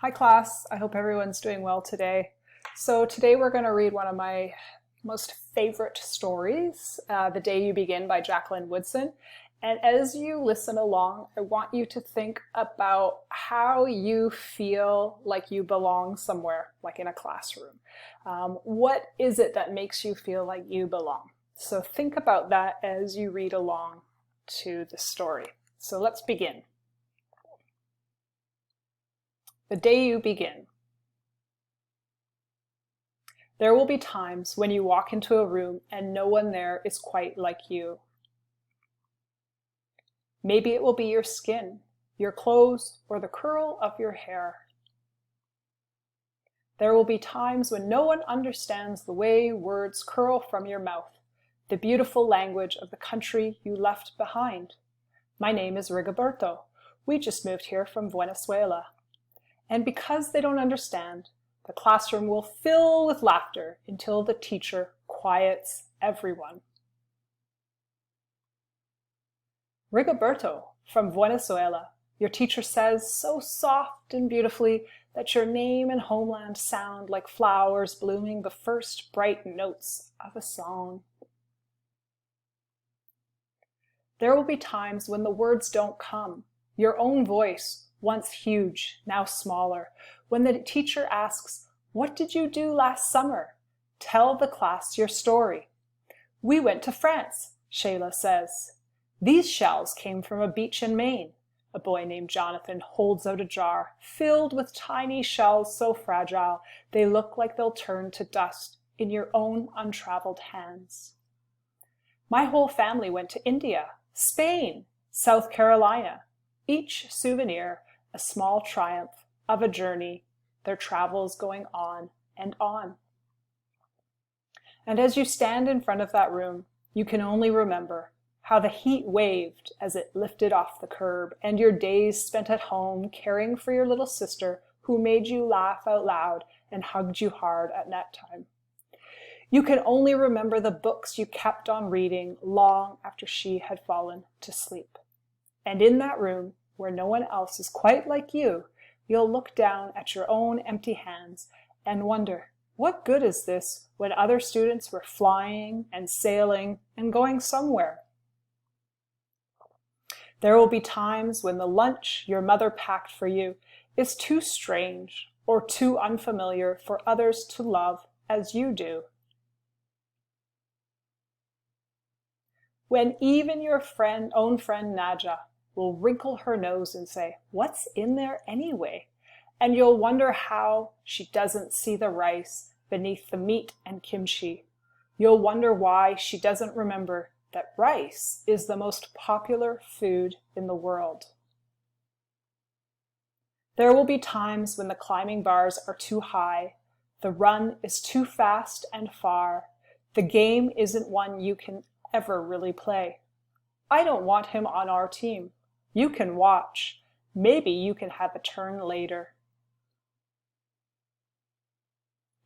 Hi class, I hope everyone's doing well today. So today we're going to read one of my most favorite stories, The Day You Begin by Jacqueline Woodson. And as you listen along, I want you to think about how you feel like you belong somewhere, like in a classroom. What is it that makes you feel like you belong? So think about that as you read along to the story. So let's begin. The day you begin. There will be times when you walk into a room and no one there is quite like you. Maybe it will be your skin, your clothes, or the curl of your hair. There will be times when no one understands the way words curl from your mouth, the beautiful language of the country you left behind. My name is Rigoberto. We just moved here from Venezuela. And because they don't understand, the classroom will fill with laughter until the teacher quiets everyone. Rigoberto, from Venezuela, your teacher says so soft and beautifully that your name and homeland sound like flowers blooming the first bright notes of a song. There will be times when the words don't come, your own voice, once huge, now smaller, when the teacher asks, "What did you do last summer?" Tell the class your story. "We went to France," Shayla says. "These shells came from a beach in Maine." A boy named Jonathan holds out a jar filled with tiny shells so fragile they look like they'll turn to dust in your own untraveled hands. "My whole family went to India, Spain, South Carolina." Each souvenir a small triumph of a journey, their travels going on and on. And as you stand in front of that room, you can only remember how the heat waved as it lifted off the curb, and your days spent at home caring for your little sister who made you laugh out loud and hugged you hard at nap time. You can only remember the books you kept on reading long after she had fallen to sleep. And in that room, where no one else is quite like you, you'll look down at your own empty hands and wonder, what good is this when other students were flying and sailing and going somewhere? There will be times when the lunch your mother packed for you is too strange or too unfamiliar for others to love as you do. When even your own friend Naja will wrinkle her nose and say, "What's in there anyway?" And you'll wonder how she doesn't see the rice beneath the meat and kimchi. You'll wonder why she doesn't remember that rice is the most popular food in the world. There will be times when the climbing bars are too high, the run is too fast and far, the game isn't one you can ever really play. I don't want him on our team. You can watch. Maybe you can have a turn later.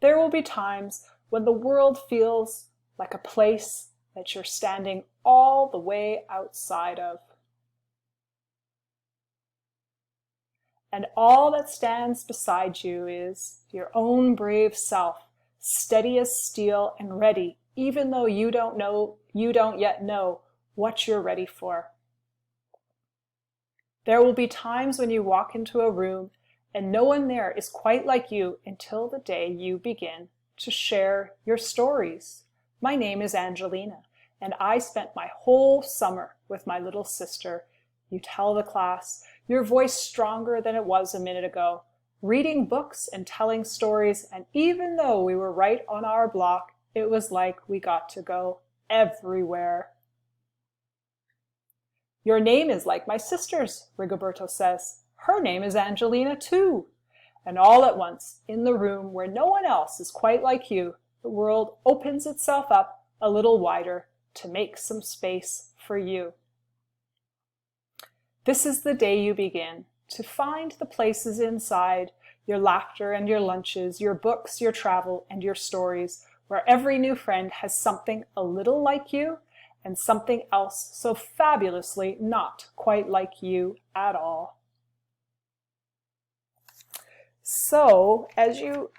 There will be times when the world feels like a place that you're standing all the way outside of. And all that stands beside you is your own brave self, steady as steel and ready, even though you don't yet know what you're ready for. There will be times when you walk into a room and no one there is quite like you until the day you begin to share your stories. My name is Angelina, and I spent my whole summer with my little sister. You tell the class, your voice stronger than it was a minute ago, reading books and telling stories, and even though we were right on our block, it was like we got to go everywhere. Your name is like my sister's, Rigoberto says. Her name is Angelina too. And all at once, in the room where no one else is quite like you, the world opens itself up a little wider to make some space for you. This is the day you begin to find the places inside your laughter and your lunches, your books, your travel, and your stories, where every new friend has something a little like you and something else so fabulously not quite like you at all. So as you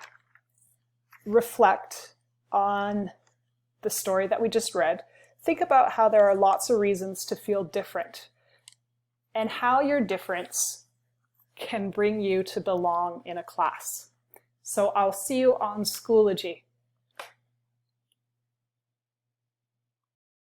reflect on the story that we just read, think about how there are lots of reasons to feel different and how your difference can bring you to belong in a class. So I'll see you on Schoology.